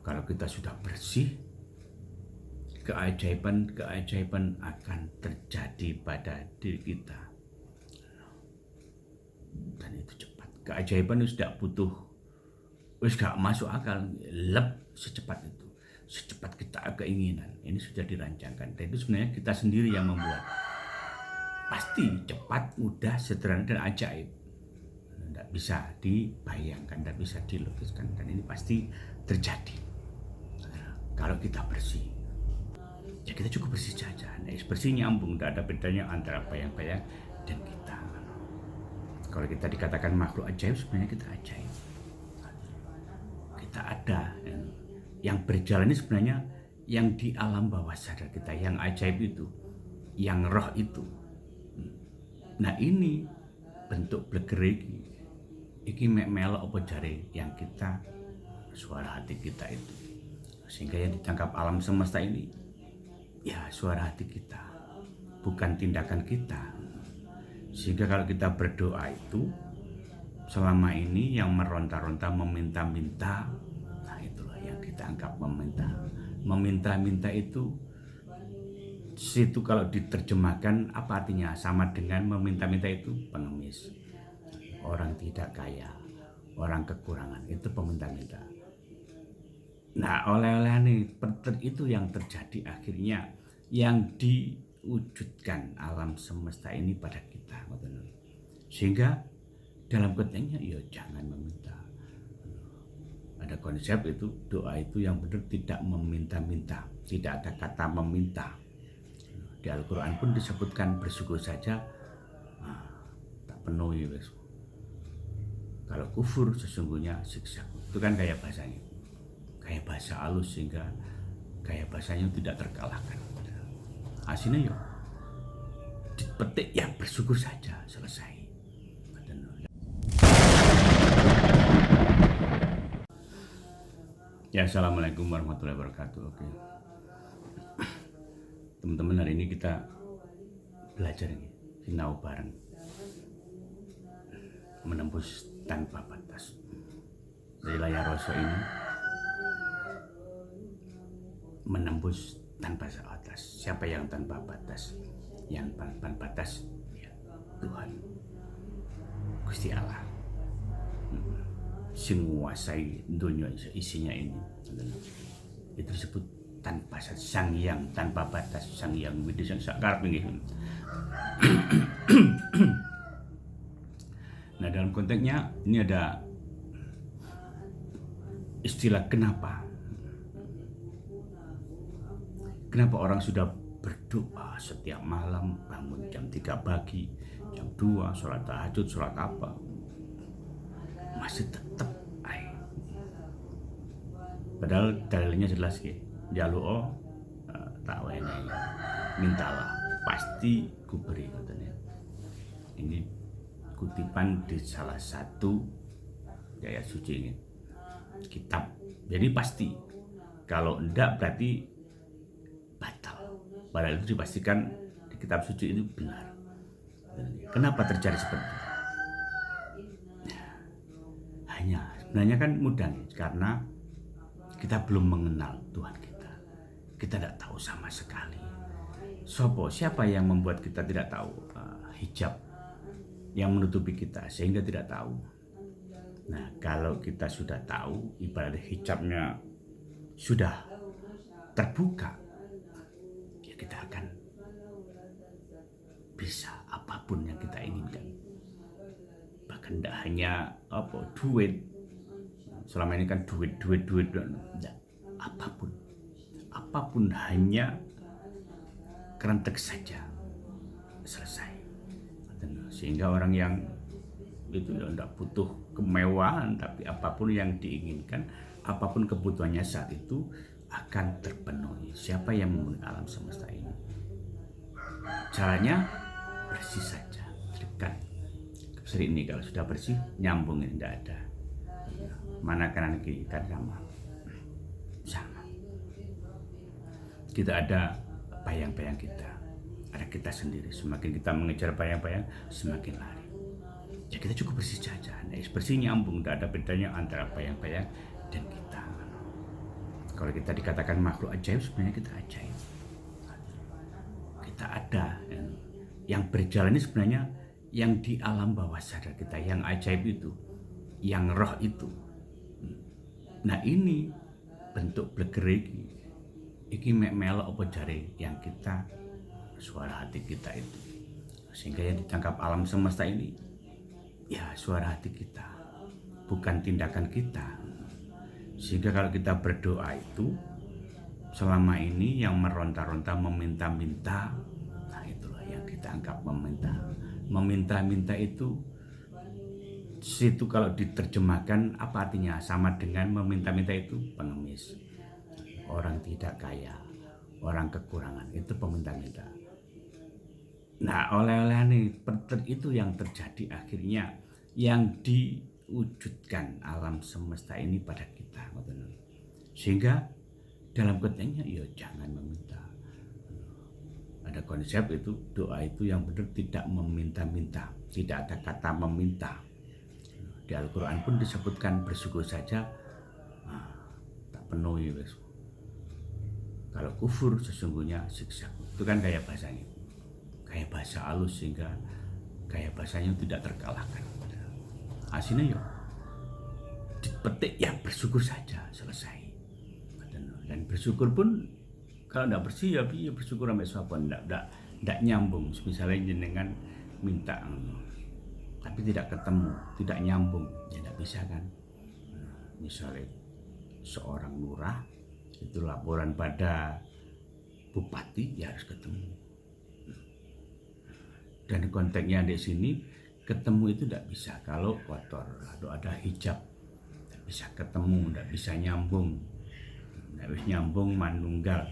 Kalau kita sudah bersih, keajaiban akan terjadi pada diri kita. Dan itu cepat. Keajaiban itu tidak butuh, gak masuk akal, secepat itu. Secepat kita keinginan, ini sudah dirancangkan. Dan itu sebenarnya kita sendiri yang membuat. Pasti cepat, mudah, sederhana, dan ajaib. Tidak bisa dibayangkan, tidak bisa dilukiskan. Dan ini pasti terjadi kalau kita bersih. Ya kita cukup bersih saja. Bersih nyambung, tidak ada bedanya antara bayang-bayang dan kita. Kalau kita dikatakan makhluk ajaib, sebenarnya kita ajaib. Kita ada. Yang berjalan ini sebenarnya yang di alam bawah sadar kita, yang ajaib itu, yang roh itu. Nah ini bentuk blegere iki melok apa jare yang kita, suara hati kita itu. Sehingga yang ditangkap alam semesta ini ya suara hati kita, bukan tindakan kita. Sehingga kalau kita berdoa itu selama ini yang meronta-ronta, meminta-minta, nah itulah yang kita anggap meminta. Meminta-minta itu situ kalau diterjemahkan apa artinya? Sama dengan meminta-minta itu pengemis, orang tidak kaya, orang kekurangan, itu peminta-minta. Nah oleh-oleh nih itu yang terjadi akhirnya, yang diwujudkan alam semesta ini pada kita. Sehingga dalam konteksnya ya jangan meminta. Ada konsep itu, doa itu yang benar tidak meminta-minta, tidak ada kata meminta. Di Al-Quran pun disebutkan bersyukur saja tak penuhi. Kalau kufur sesungguhnya siksa. Itu kan gaya bahasanya, gaya bahasa halus, sehingga gaya bahasanya tidak terkalahkan. Hasilnya yuk dipetik ya bersyukur saja, selesai. Ya, assalamualaikum warahmatullahi wabarakatuh. Oke, teman-teman, hari ini kita belajar ini, sinau bareng, menembus tanpa batas. Dari layar Rosso ini menembus tanpa batas. Siapa yang tanpa batas? Yang tanpa batas ya Tuhan, Gusti Allah, sing nguasai dunia isinya ini. Itu disebut tanpa batas, Sang Hyang tanpa batas, Sang Hyang Widya Sakarep nggih. Nah, dalam konteksnya ini ada istilah kenapa orang sudah berdoa setiap malam, bangun jam 3 pagi, jam 2, sholat tahajud, sholat apa, masih tetap padahal dalilnya jelas ya, jaluk tak wenehi, mintalah pasti kuberi katanya. Ini kutipan di salah satu ayat suci ini, kitab. Jadi pasti, kalau enggak berarti batal. Padahal itu dipastikan di kitab suci itu benar. Kenapa terjadi seperti itu? Hanya sebenarnya kan mudah nih, karena kita belum mengenal Tuhan kita. Kita tidak tahu sama sekali. Siapa yang membuat kita tidak tahu? Hijab yang menutupi kita sehingga tidak tahu. Nah, kalau kita sudah tahu, ibarat hijabnya sudah terbuka, ya kita akan bisa apapun yang kita inginkan. Bahkan tidak hanya duit. Selama ini kan duit, enggak, apapun hanya kerentek saja, selesai. Sehingga orang yang itu ya enggak butuh kemewahan, tapi apapun yang diinginkan, apapun kebutuhannya saat itu akan terpenuhi. Siapa yang memenuhi alam semesta ini? Caranya bersih saja, dekat. Seperti ini, kalau sudah bersih, nyambungin, tidak ada. Mana kanan kiri kan sama. Kita ada bayang-bayang kita, ada kita sendiri. Semakin kita mengejar bayang-bayang, semakin lari. Ya kita cukup bersih saja. Bersih nyambung, tidak ada bedanya antara bayang-bayang dan kita. Kalau kita dikatakan makhluk ajaib, sebenarnya kita ajaib. Kita ada. Yang berjalan ini sebenarnya yang di alam bawah sadar kita, yang ajaib itu, yang roh itu. Nah ini bentuk blegere iki mek melok apa jare yang kita suara hati kita itu. Sehingga yang ditangkap alam semesta ini ya suara hati kita, bukan tindakan kita. Sehingga kalau kita berdoa itu selama ini yang meronta-ronta meminta-minta, nah itulah yang kita anggap meminta. Meminta-minta itu situ kalau diterjemahkan apa artinya? Sama dengan meminta-minta itu pengemis, orang tidak kaya, orang kekurangan, itu peminta-minta. Nah oleh-oleh ini itu yang terjadi akhirnya, yang diwujudkan alam semesta ini pada kita. Sehingga dalam konteksnya ya jangan meminta. Ada konsep itu doa itu yang benar tidak meminta-minta, tidak ada kata meminta. Di Al-Quran pun disebutkan bersyukur saja tak penuhi. Kalau kufur sesungguhnya siksa. Itu kan gaya bahasanya, gaya bahasa halus, sehingga gaya bahasanya tidak terkalahkan. Hasilnya ya dipetik ya bersyukur saja, selesai. Dan bersyukur pun kalau tidak bersih ya bersyukur sampai suapun tidak nyambung. Misalnya jenengan minta tapi tidak ketemu, tidak nyambung, ya tidak bisa kan. Misalnya seorang lurah itu laporan pada bupati, ya harus ketemu. Dan konteksnya di sini ketemu itu tidak bisa kalau kotor atau ada hijab, tidak bisa ketemu, tidak bisa nyambung, tidak bisa nyambung manunggal,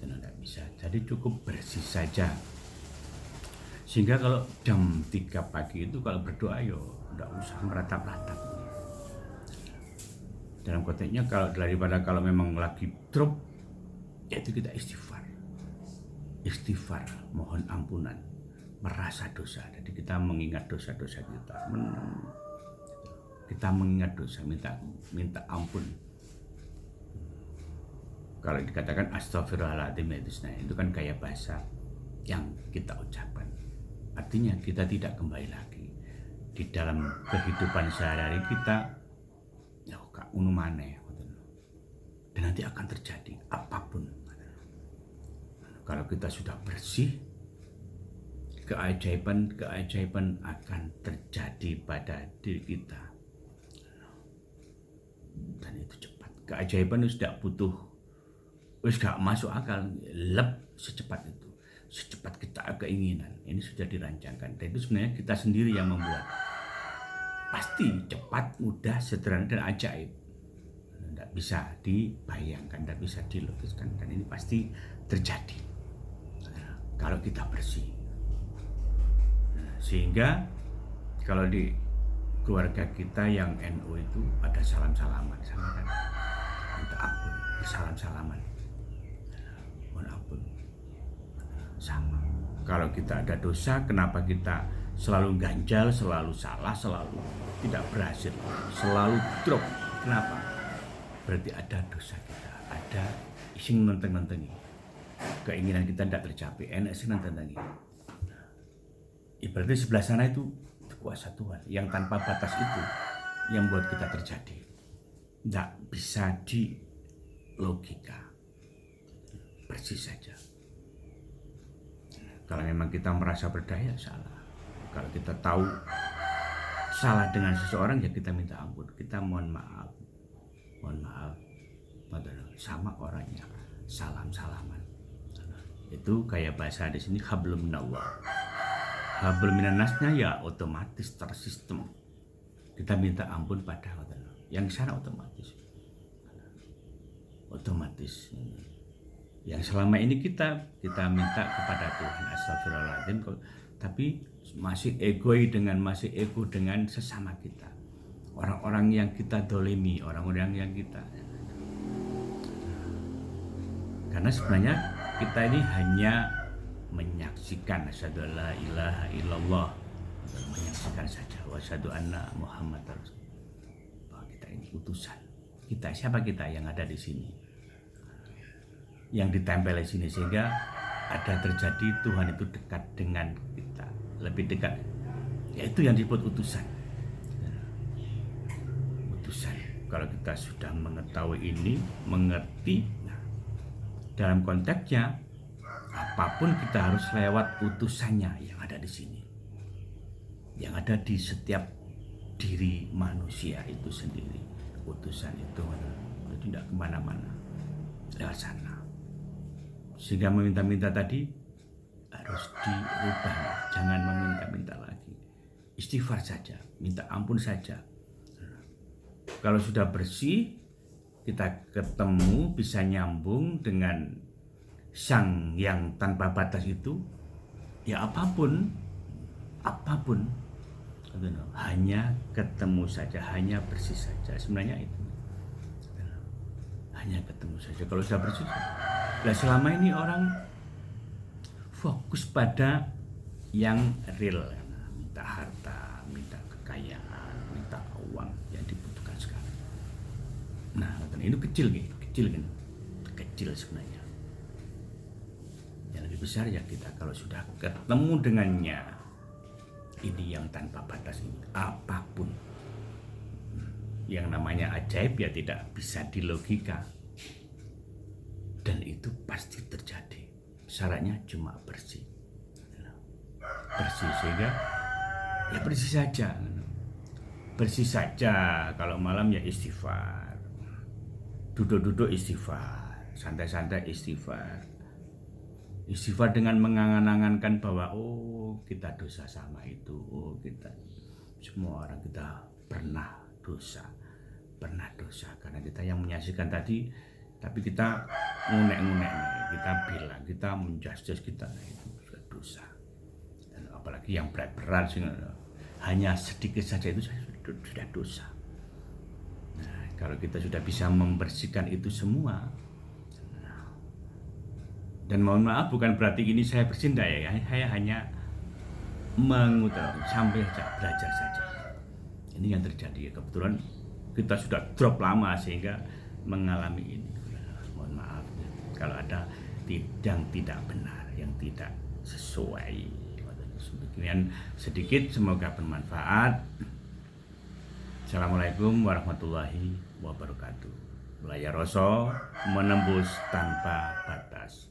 dan tidak bisa. Jadi cukup bersih saja. Sehingga kalau jam 3 pagi itu kalau berdoa yo tidak usah meratap-ratap. Dalam konteksnya daripada kalau memang lagi drop, yaitu kita istighfar. Istighfar, mohon ampunan, merasa dosa. Jadi kita mengingat dosa-dosa kita. Kita mengingat dosa, minta ampun. Kalau dikatakan astagfirullahaladzim itu kan gaya bahasa yang kita ucapkan. Artinya kita tidak kembali lagi di dalam kehidupan sehari-hari kita ya kak unumane, dan nanti akan terjadi apapun. Kalau kita sudah bersih, keajaiban akan terjadi pada diri kita, dan itu cepat. Keajaiban itu tidak butuh, gak masuk akal, secepat itu. Secepat kita keinginan ini sudah dirancangkan, dan itu sebenarnya kita sendiri yang membuat. Pasti cepat, mudah, sederhana, dan ajaib. Tidak bisa dibayangkan, tidak bisa dilukiskan, dan ini pasti terjadi kalau kita bersih. Sehingga kalau di keluarga kita yang NU itu ada salam-salaman, sama kan? Minta ampun, bersalam-salaman, mohon ampun. Sama. Kalau kita ada dosa, kenapa kita selalu ganjal, selalu salah, selalu tidak berhasil, selalu drop? Kenapa? Berarti ada dosa kita, ada ising nenteng-nentengi. Keinginan kita tidak tercapai, enak sih nenteng-nentengi. Berarti sebelah sana itu kuasa Tuhan yang tanpa batas itu yang buat kita terjadi. Tidak bisa di logika. Bersih saja. Kalau memang kita merasa berdaya, salah. Kalau kita tahu salah dengan seseorang, ya kita minta ampun, kita mohon maaf, sama orangnya, salam-salaman. Itu kayak bahasa di sini hablum minallah. Hablum minannasnya ya otomatis tersistem. Kita minta ampun pada yang sana otomatis. Yang selama ini kita minta kepada Tuhan astagfirullahaladzim, tapi masih ego dengan sesama kita, orang-orang yang kita dolimi, orang-orang yang kita, karena sebenarnya kita ini hanya menyaksikan asyhadu alla ilaha illallah, menyaksikan saja, wa asyhadu anna muhammadar rasulullah, bahwa kita ini utusan. Kita siapa kita yang ada di sini? yang ditempel di sini, sehingga ada terjadi Tuhan itu dekat dengan kita, lebih dekat. Yaitu yang disebut utusan. Utusan. Kalau kita sudah mengetahui ini, mengerti, nah, dalam konteksnya apapun kita harus lewat utusannya yang ada di sini, yang ada di setiap diri manusia itu sendiri. Utusan itu tidak kemana-mana, lewat sana. Sehingga meminta-minta tadi harus dirubah, jangan meminta-minta lagi. Istighfar saja, minta ampun saja. Kalau sudah bersih, kita ketemu, bisa nyambung dengan Sang yang tanpa batas itu, ya apapun, hanya ketemu saja, hanya bersih saja. Sebenarnya itu hanya ketemu saja. Kalau sudah bersih, nah selama ini orang fokus pada yang real, minta harta, minta kekayaan, minta uang yang dibutuhkan sekarang. Nah, itu kecil kan, kecil sebenarnya. Yang lebih besar ya kita kalau sudah ketemu dengannya, ini yang tanpa batas ini, apapun yang namanya ajaib ya tidak bisa dilogika, dan itu pasti terjadi. Syaratnya cuma bersih, sehingga ya bersih saja. Kalau malam ya istighfar, duduk-duduk istighfar, santai-santai istighfar dengan mengangan-angankan bahwa kita dosa sama itu, kita semua orang kita pernah dosa karena kita yang menyaksikan tadi, tapi kita ngunek-ngunek, kita bilang, kita menjudge kita, itu sudah dosa. Dan apalagi yang berat-berat, hanya sedikit saja itu sudah dosa. Nah, kalau kita sudah bisa membersihkan itu semua, dan mohon maaf bukan berarti ini saya bercinta ya, saya hanya mengutarakan sampai belajar saja. Ini yang terjadi, kebetulan kita sudah drop lama sehingga mengalami ini. Mohon maaf kalau ada yang tidak benar, yang tidak sesuai. Demikian sedikit, semoga bermanfaat. Assalamualaikum warahmatullahi wabarakatuh. Layar Roso menembus tanpa batas.